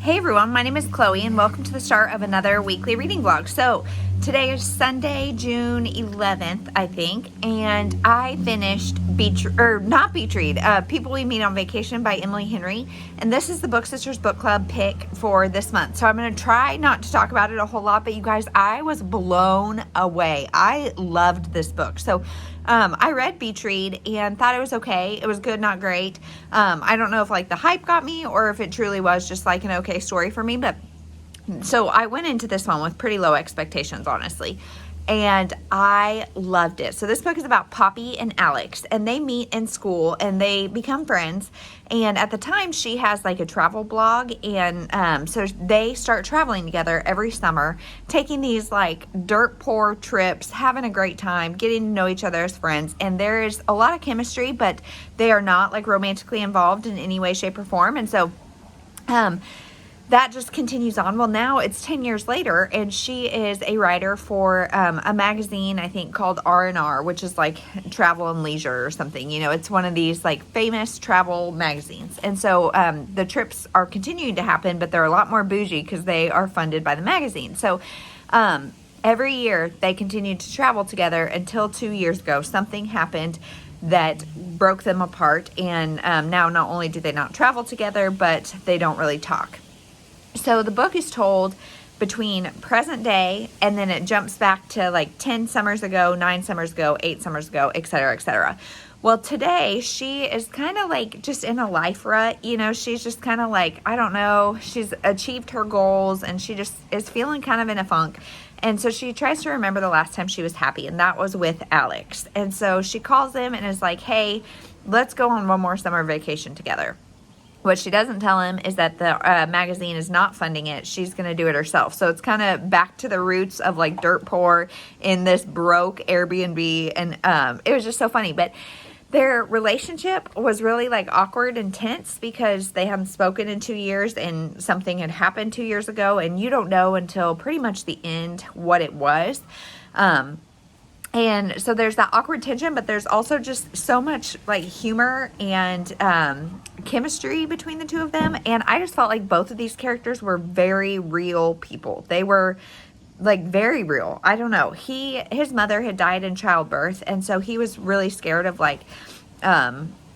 Hey everyone, my name is Chloe and welcome to the start of another weekly reading vlog. So today is Sunday, June 11th, I think, and I finished People We Meet on Vacation by Emily Henry, and this is the Book Sisters Book Club pick for this month. So I'm going to try not to talk about it a whole lot, but you guys, I was blown away. I loved this book. So I read Beach Read and thought it was okay. It was good, not great. I don't know if like the hype got me or if it truly was just like an okay story for me, but so I went into this one with pretty low expectations, honestly, and I loved it. So this book is about Poppy and Alex, and they meet in school and they become friends. And at the time, she has like a travel blog, and so they start traveling together every summer, taking these like dirt poor trips, having a great time, getting to know each other as friends. And there is a lot of chemistry, but they are not like romantically involved in any way, shape, or form. And so that just continues on. Well, now it's 10 years later, and she is a writer for a magazine, I think, called R&R, which is like Travel and Leisure or something. You know, it's one of these like famous travel magazines. And so the trips are continuing to happen, but they're a lot more bougie because they are funded by the magazine. So every year they continued to travel together until 2 years ago. Something happened that broke them apart. And now not only do they not travel together, but they don't really talk. So the book is told between present day, and then it jumps back to like 10 summers ago, 9 summers ago, 8 summers ago, etc., etc. Well, today she is kind of like just in a life rut. You know, she's just kind of like, I don't know, she's achieved her goals and she just is feeling kind of in a funk. And so she tries to remember the last time she was happy, and that was with Alex. And so she calls him and is like, hey, let's go on one more summer vacation together. What she doesn't tell him is that the magazine is not funding it. She's going to do it herself. So it's kind of back to the roots of like dirt poor in this broke Airbnb. And it was just so funny. But their relationship was really like awkward and tense because they hadn't spoken in 2 years and something had happened 2 years ago. And you don't know until pretty much the end what it was. And so there's that awkward tension, but there's also just so much like humor and chemistry between the two of them. And I just felt like both of these characters were very real people. They were like very real. I don't know. His mother had died in childbirth, and so he was really scared of like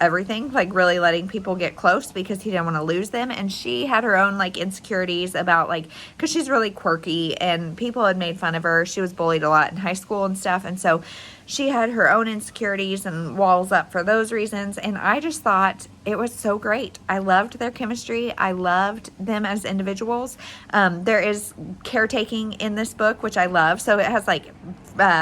everything, like really letting people get close because he didn't want to lose them. And she had her own like insecurities about like, because she's really quirky and people had made fun of her. She was bullied a lot in high school and stuff. And so she had her own insecurities and walls up for those reasons. And I just thought it was so great. I loved their chemistry. I loved them as individuals. There is caretaking in this book, which I love. So it has like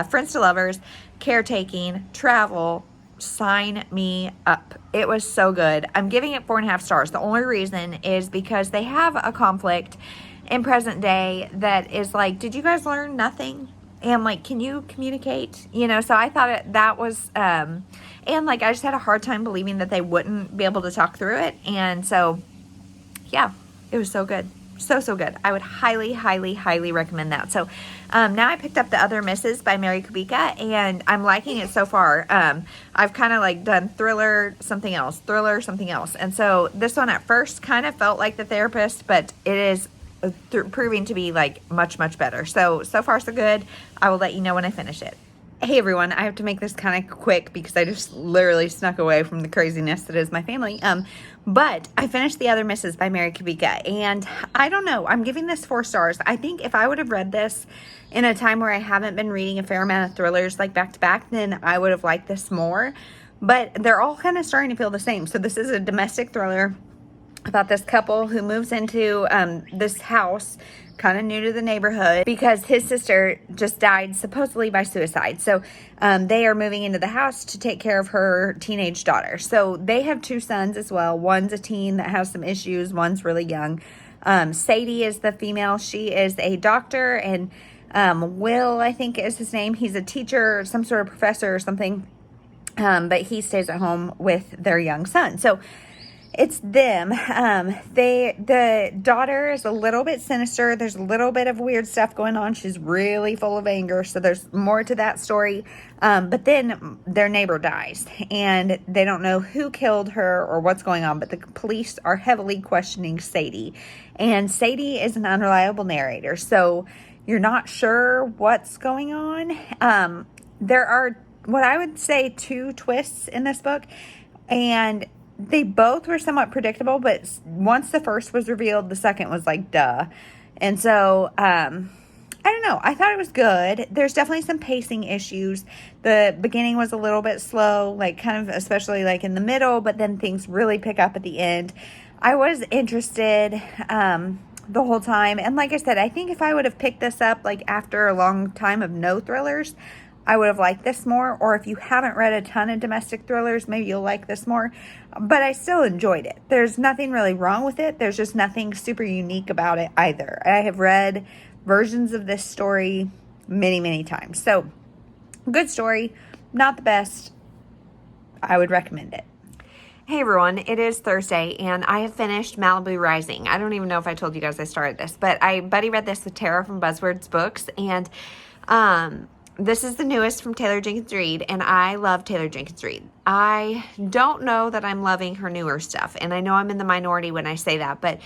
friends to lovers, caretaking, travel. Sign me up. It was so good. I'm giving it 4.5 stars. The only reason is because they have a conflict in present day that is like, did you guys learn nothing? And like, can you communicate? You know, so I thought that was, and like, I just had a hard time believing that they wouldn't be able to talk through it. And so, yeah, it was so good. So good. I would highly, highly, highly recommend that. So now I picked up The Other Misses by Mary Kubica, and I'm liking it so far. I've kind of like done thriller, something else. And so this one at first kind of felt like The Therapist, but it is proving to be like much, much better. So far so good. I will let you know when I finish it. Hey everyone, I have to make this kind of quick because I just literally snuck away from the craziness that is my family. But I finished The Other Misses by Mary Kubica, and I don't know, I'm giving this 4 stars. I think if I would have read this in a time where I haven't been reading a fair amount of thrillers like back to back, then I would have liked this more. But they're all kind of starting to feel the same. So this is a domestic thriller about this couple who moves into this house kind of new to the neighborhood because his sister just died supposedly by suicide. So they are moving into the house to take care of her teenage daughter. So they have 2 sons as well. One's a teen that has some issues. One's really young. Sadie is the female. She is a doctor, and Will, I think is his name. He's a teacher, some sort of professor or something. But he stays at home with their young son. So It's them. The daughter is a little bit sinister. There's a little bit of weird stuff going on. She's really full of anger. So there's more to that story. But then their neighbor dies and they don't know who killed her or what's going on. But the police are heavily questioning Sadie. And Sadie is an unreliable narrator. So you're not sure what's going on. There are what I would say 2 twists in this book. And they both were somewhat predictable, but once the first was revealed, the second was like, duh. And so, I don't know. I thought it was good. There's definitely some pacing issues. The beginning was a little bit slow, like kind of, especially like in the middle, but then things really pick up at the end. I was interested, the whole time. And like I said, I think if I would have picked this up, like after a long time of no thrillers, I would have liked this more. Or if you haven't read a ton of domestic thrillers, maybe you'll like this more. But I still enjoyed it. There's nothing really wrong with it. There's just nothing super unique about it either. I have read versions of this story many, many times. So, good story. Not the best. I would recommend it. Hey everyone, it is Thursday and I have finished Malibu Rising. I don't even know if I told you guys I started this, but I buddy read this with Tara from Buzzwords Books, and this is the newest from Taylor Jenkins Reid, and I love Taylor Jenkins Reid. I don't know that I'm loving her newer stuff, and I know I'm in the minority when I say that, but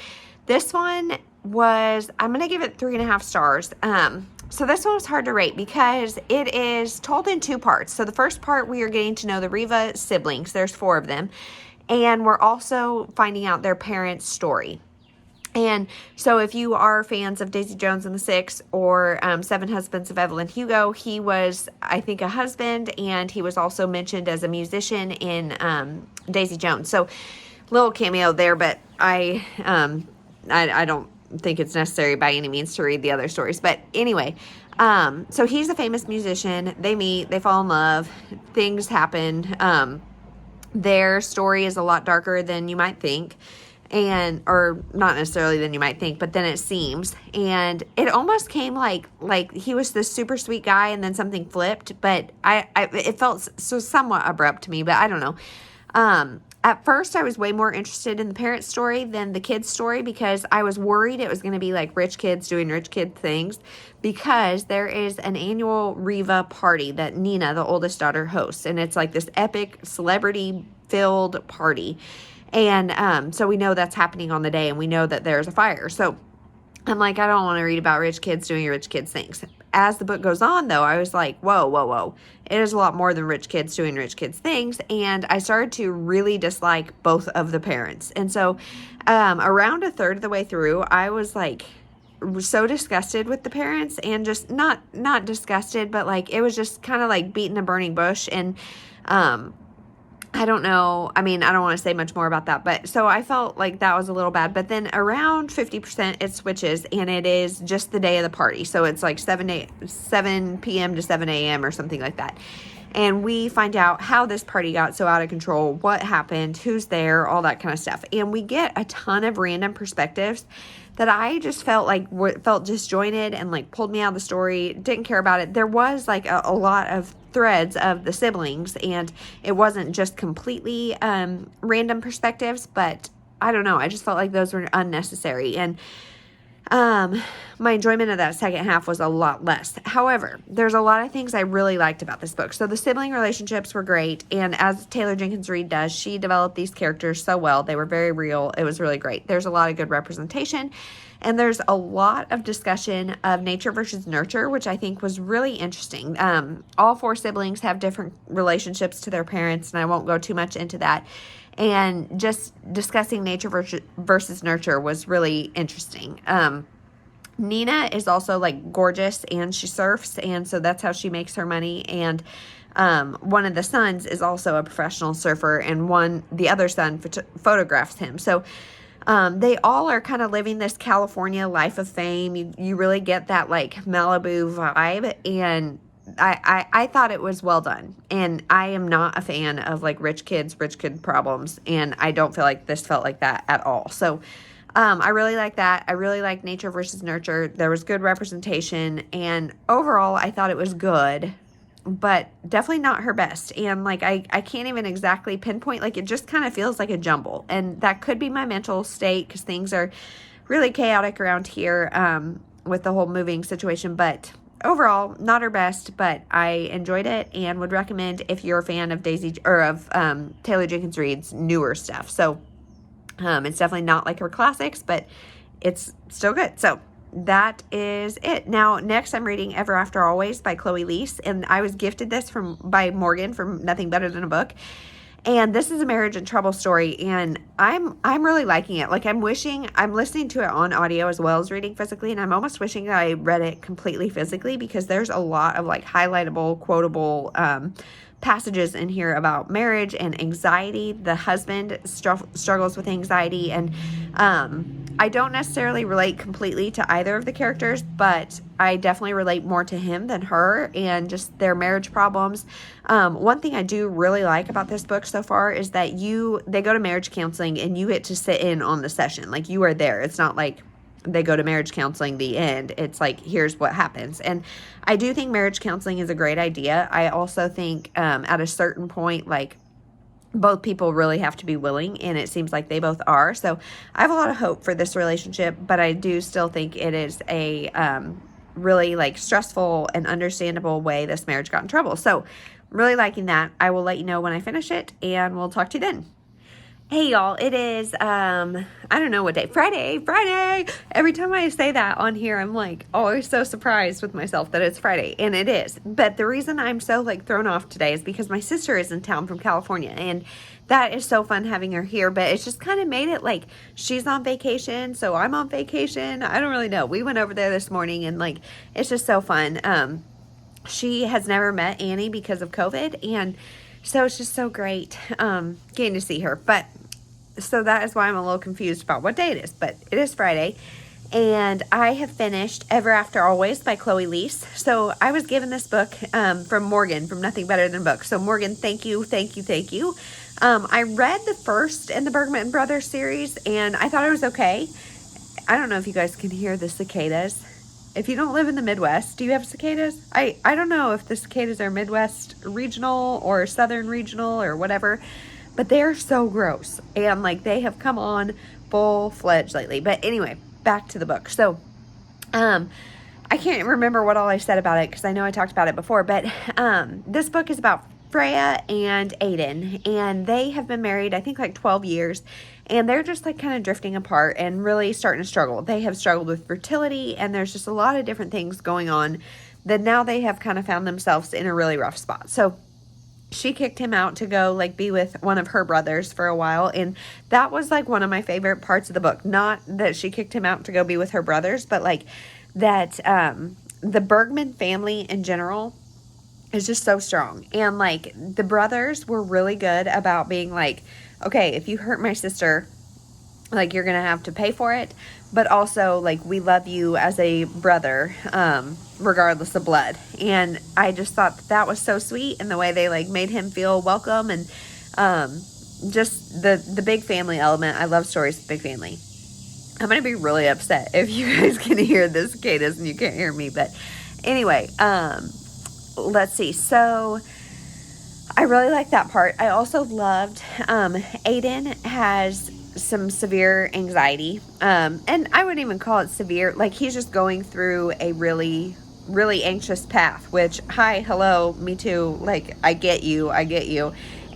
this one was, I'm going to give it 3.5 stars. So this one was hard to rate because it is told in 2 parts. So the first part, we are getting to know the Riva siblings. There's 4 of them, and we're also finding out their parents' story. And so if you are fans of Daisy Jones and the Six or 7 Husbands of Evelyn Hugo, he was, I think, a husband, and he was also mentioned as a musician in Daisy Jones. So little cameo there, but I don't think it's necessary by any means to read the other stories. But anyway, so he's a famous musician. They meet, they fall in love, things happen. Their story is a lot darker than you might think. Or not necessarily than you might think, but then it seems, and it almost came like he was this super sweet guy and then something flipped, but it felt so somewhat abrupt to me, but I don't know. At first I was way more interested in the parents' story than the kids' story because I was worried it was going to be like rich kids doing rich kid things, because there is an annual Riva party that Nina, the oldest daughter, hosts, and it's like this epic celebrity filled party. And so we know that's happening on the day, and we know that there's a fire. So I'm like, I don't want to read about rich kids doing rich kids things. As the book goes on, though, I was like, whoa. It is a lot more than rich kids doing rich kids things. And I started to really dislike both of the parents. And so around a third of the way through, I was like so disgusted with the parents, and just not disgusted, but like it was just kind of like beating a burning bush. And I don't know. I mean, I don't want to say much more about that, but so I felt like that was a little bad. But then around 50% it switches, and it is just the day of the party. So it's like 7 p.m. to 7 a.m. or something like that. And we find out how this party got so out of control, what happened, who's there, all that kind of stuff. And we get a ton of random perspectives that I just felt like felt disjointed and like pulled me out of the story. Didn't care about it. There was like a lot of threads of the siblings, and it wasn't just completely random perspectives, but I don't know. I just felt like those were unnecessary. And my enjoyment of that second half was a lot less. However, there's a lot of things I really liked about this book. So the sibling relationships were great, and as Taylor Jenkins Reid does, she developed these characters so well. They were very real. It was really great. There's a lot of good representation, and there's a lot of discussion of nature versus nurture, which I think was really interesting. All 4 siblings have different relationships to their parents, and I won't go too much into that. And just discussing nature versus nurture was really interesting. Nina is also like gorgeous, and she surfs, and so that's how she makes her money. And one of the sons is also a professional surfer, and the other son photographs him. So they all are kind of living this California life of fame. You really get that like Malibu vibe, and I thought it was well done. And I am not a fan of like rich kid problems, and I don't feel like this felt like that at all. So I really like that. I really like nature versus nurture. There was good representation, and overall I thought it was good. but definitely not her best. And like, I can't even exactly pinpoint, like, it just kind of feels like a jumble. And that could be my mental state, because things are really chaotic around here with the whole moving situation. But overall, not her best, but I enjoyed it and would recommend if you're a fan of Taylor Jenkins Reid's newer stuff. So it's definitely not like her classics, but it's still good. So that is it. Now, next I'm reading Ever After Always by Chloe Leese, and I was gifted this by Morgan from Nothing Better Than a Book. And this is a marriage and trouble story, and I'm really liking it. Like, I'm listening to it on audio as well as reading physically, and I'm almost wishing I read it completely physically, because there's a lot of like highlightable, quotable passages in here about marriage and anxiety. The husband struggles with anxiety, and I don't necessarily relate completely to either of the characters, but I definitely relate more to him than her, and just their marriage problems. One thing I do really like about this book so far is that they go to marriage counseling and you get to sit in on the session. Like, you are there. It's not like they go to marriage counseling, the end. It's like, here's what happens. And I do think marriage counseling is a great idea. I also think at a certain point, like, both people really have to be willing, and it seems like they both are. So I have a lot of hope for this relationship, but I do still think it is a really like stressful and understandable way this marriage got in trouble. So really liking that. I will let you know when I finish it, and we'll talk to you then. Hey y'all, it is, I don't know what day, Friday. Every time I say that on here, I'm like always so surprised with myself that it's Friday, and it is. But the reason I'm so like thrown off today is because my sister is in town from California, and that is so fun having her here, but it's just kind of made it like she's on vacation, so I'm on vacation. I don't really know. We went over there this morning, and like, it's just so fun. She has never met Annie because of COVID, and so it's just so great getting to see her. But so that is why I'm a little confused about what day it is, but it is Friday, and I have finished Ever After Always by Chloe Leese. So I was given this book from Morgan from Nothing Better Than a Book. So Morgan, thank you. I read the first in the Bergman Brothers series, and I thought it was okay. I don't know if you guys can hear the cicadas. If you don't live in the Midwest, do you have cicadas? I don't know if the cicadas are Midwest regional or Southern regional or whatever, but they're so gross, and like, they have come on full-fledged lately. But anyway, back to the book. So I can't remember what all I said about it, because I know I talked about it before, but this book is about Freya and Aiden, and they have been married, I think, like 12 years, and they're just like kind of drifting apart and really starting to struggle. They have struggled with fertility, and there's just a lot of different things going on that now they have kind of found themselves in a really rough spot. So she kicked him out to go like be with one of her brothers for a while, and that was like one of my favorite parts of the book. Not that she kicked him out to go be with her brothers, but like that the Bergman family in general is just so strong. And like, the brothers were really good about being like, okay, if you hurt my sister, like, you're gonna have to pay for it, but also like, we love you as a brother regardless of blood. And I just thought that was so sweet, and the way they like made him feel welcome, and just the big family element. I love stories with big family. I'm gonna be really upset if you guys can hear the cicadas and you can't hear me, but anyway, let's see. So I really like that part. I also loved Aiden has some severe anxiety, and I wouldn't even call it severe. Like, he's just going through a really anxious path, which, hi, hello, me too. Like, I get you.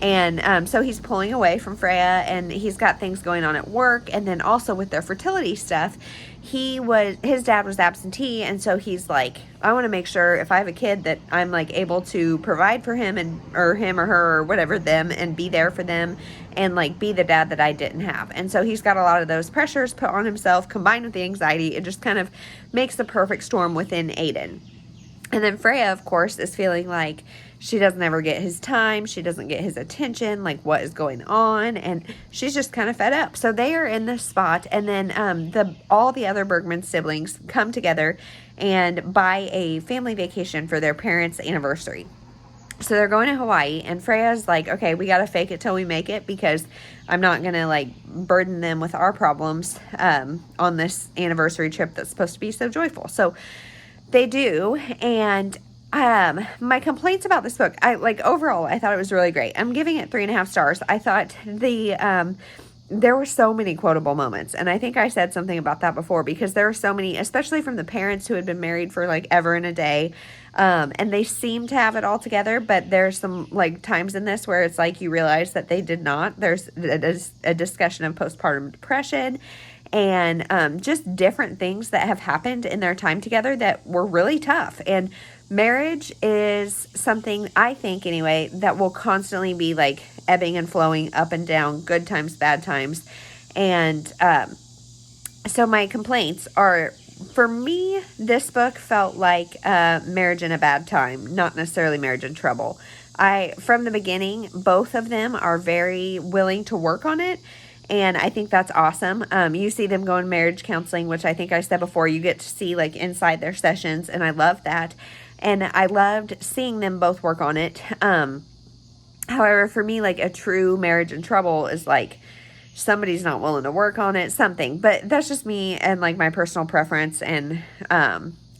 And so he's pulling away from Freya, and he's got things going on at work, and then also with their fertility stuff. His dad was absentee, and so he's like, I want to make sure if I have a kid that I'm like able to provide for him, or him or her or whatever, them, and be there for them, and like be the dad that I didn't have. And so he's got a lot of those pressures put on himself, combined with the anxiety. It just kind of makes the perfect storm within Aiden. And then Freya, of course, is feeling like she doesn't ever get his time. She doesn't get his attention. Like, what is going on? And she's just kind of fed up. So they are in this spot. And then all the other Bergman siblings come together and buy a family vacation for their parents' anniversary. So they're going to Hawaii. And Freya's like, okay, we got to fake it till we make it, because I'm not going to like burden them with our problems on this anniversary trip that's supposed to be so joyful. So they do, and My complaints about this book, overall, I thought it was really great. I'm giving it 3.5 stars. I thought there were so many quotable moments, and I think I said something about that before, because there were so many, especially from the parents who had been married for like ever and a day, and they seem to have it all together, but there's some like times in this where it's like you realize that they did not. There's a discussion of postpartum depression and just different things that have happened in their time together that were really tough. And marriage is something, I think anyway, that will constantly be like ebbing and flowing, up and down, good times, bad times. And so my complaints are, for me, this book felt like marriage in a bad time, not necessarily marriage in trouble. From the beginning, both of them are very willing to work on it. And I think that's awesome. You see them go in marriage counseling, which I think I said before, you get to see like inside their sessions. And I love that. And I loved seeing them both work on it. However, for me, like a true marriage in trouble is like somebody's not willing to work on it, something. But that's just me and like my personal preference. And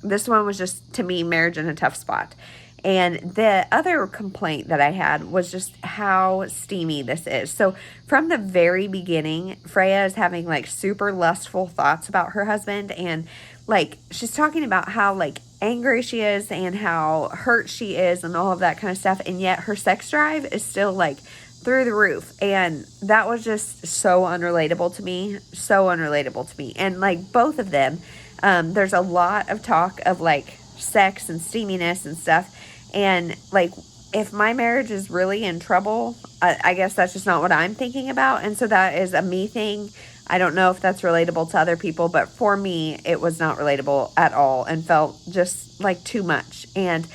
this one was just, to me, marriage in a tough spot. And the other complaint that I had was just how steamy this is. So from the very beginning, Freya is having like super lustful thoughts about her husband. And like she's talking about how like angry she is and how hurt she is and all of that kind of stuff. And yet her sex drive is still like through the roof. And that was just so unrelatable to me. So unrelatable to me. And like both of them, there's a lot of talk of like sex and steaminess and stuff. And like, if my marriage is really in trouble, I guess that's just not what I'm thinking about. And so that is a me thing. I don't know if that's relatable to other people, but for me, it was not relatable at all and felt just like too much. And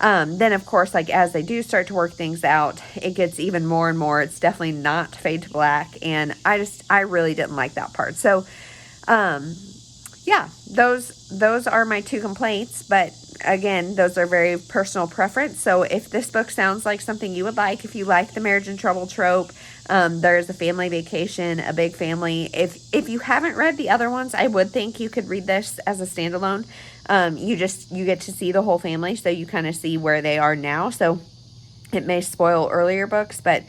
then, of course, like as they do start to work things out, it gets even more and more. It's definitely not fade to black. And I really didn't like that part. So, yeah, those are my two complaints. But again, those are very personal preference. So if this book sounds like something you would like, if you like the marriage in trouble trope, there's a family vacation, a big family. If you haven't read the other ones, I would think you could read this as a standalone. You get to see the whole family, so you kind of see where they are now. So it may spoil earlier books, but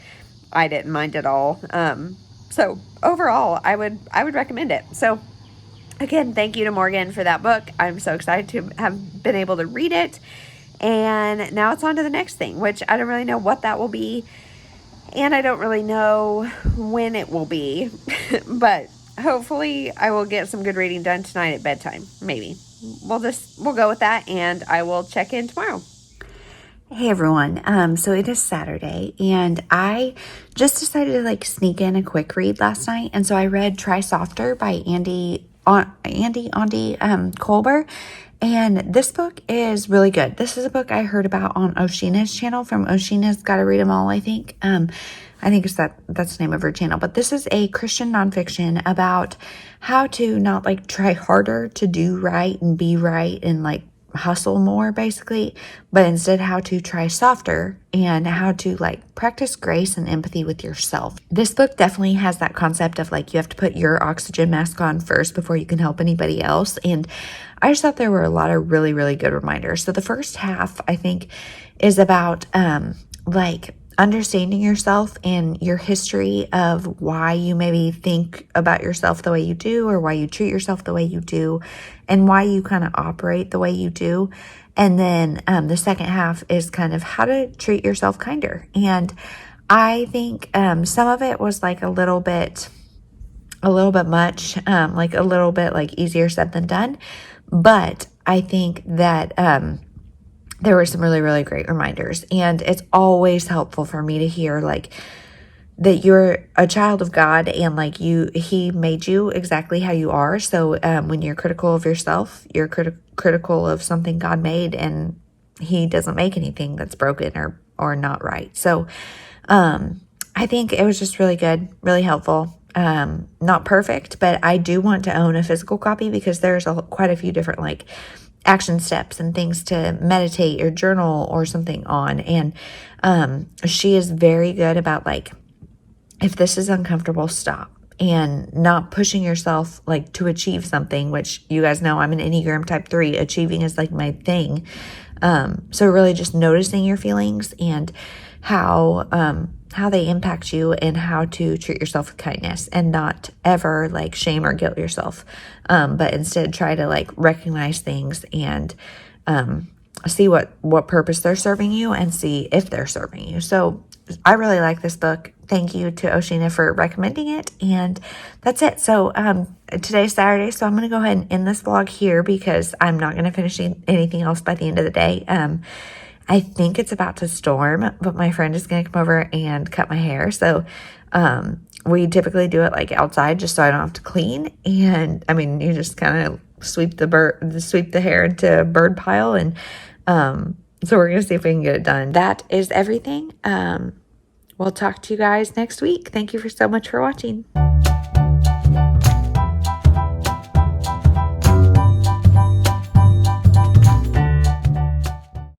I didn't mind at all. So overall, I would recommend it. So again, thank you to Morgan for that book. I'm so excited to have been able to read it. And now it's on to the next thing, which I don't really know what that will be. And I don't really know when it will be. But hopefully I will get some good reading done tonight at bedtime. Maybe. We'll go with that, and I will check in tomorrow. Hey everyone, so it is Saturday, and I just decided to like sneak in a quick read last night. And so I read Try Softer by Andy Colbert, and this book is really good. This is a book I heard about on Oshina's channel, from Oshina's Gotta Read 'Em All, I think. I think that's the name of her channel. But this is a Christian nonfiction about how to not like try harder to do right and be right and like hustle more, basically, but instead how to try softer and how to like practice grace and empathy with yourself. This book definitely has that concept of like you have to put your oxygen mask on first before you can help anybody else. And I just thought there were a lot of really, really good reminders. So the first half, I think, is about like understanding yourself and your history of why you maybe think about yourself the way you do, or why you treat yourself the way you do, and why you kind of operate the way you do. And then the second half is kind of how to treat yourself kinder. And I think some of it was like a little bit much, like a little bit like easier said than done. But I think that there were some really, really great reminders. And it's always helpful for me to hear like that you're a child of God, and like he made you exactly how you are. So when you're critical of yourself, you're critical of something God made, and he doesn't make anything that's broken or not right. So I think it was just really good, really helpful. Not perfect, but I do want to own a physical copy, because there's quite a few different like action steps and things to meditate or journal or something on. And she is very good about like, if this is uncomfortable, stop, and not pushing yourself like to achieve something, which you guys know I'm an Enneagram type 3. Achieving is like my thing. So really just noticing your feelings and how they impact you, and how to treat yourself with kindness, and not ever like shame or guilt yourself, but instead try to like recognize things and see what purpose they're serving you, and see if they're serving you. So I really like this book. Thank you to Oshina for recommending it. And that's it. So today's Saturday, so I'm going to go ahead and end this vlog here, because I'm not going to finish anything else by the end of the day. I think it's about to storm, but my friend is going to come over and cut my hair. So we typically do it like outside, just so I don't have to clean. And I mean, you just kind of sweep the hair into a bird pile. And so we're going to see if we can get it done. That is everything. We'll talk to you guys next week. Thank you so much for watching.